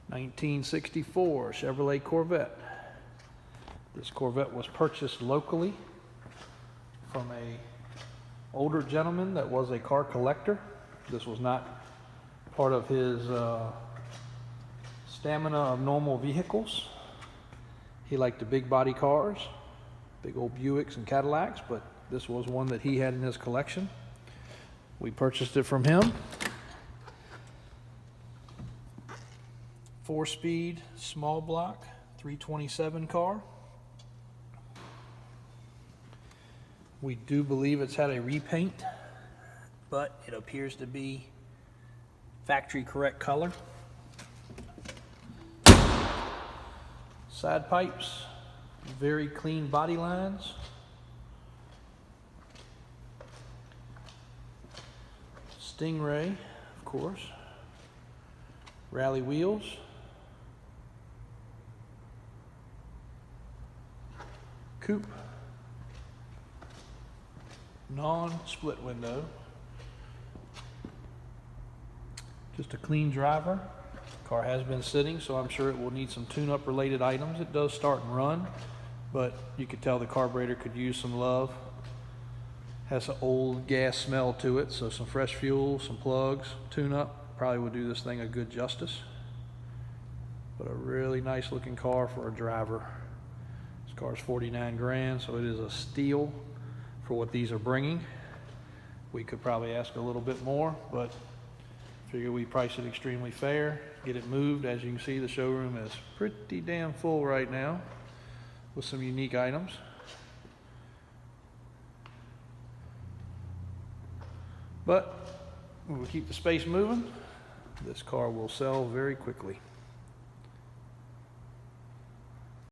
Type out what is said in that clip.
1964 Chevrolet Corvette. This Corvette was purchased locally from a older gentleman that was a car collector. This was not part of his stamina of normal vehicles. He liked the big body cars, big old Buicks and Cadillacs, but this was one that he had in his collection. We purchased it from him. 4-speed, small block, 327 car. We do believe it's had a repaint, but it appears to be factory correct color. Side pipes, very clean body lines. Stingray, of course. Rally wheels. Coupe. Non-split window. Just a clean driver. Car has been sitting, so I'm sure it will need some tune-up related items. It does start and run, but you could tell the carburetor could use some love. Has an old gas smell to it, so some fresh fuel, some plugs, tune-up probably would do this thing a good justice. But a really nice looking car for a driver. This car's 49 grand, so it is a steal for what these are bringing. We could probably ask a little bit more, but figure we price it extremely fair, get it moved. As you can see, the showroom is pretty damn full right now with some unique items. But when we keep the space moving, this car will sell very quickly.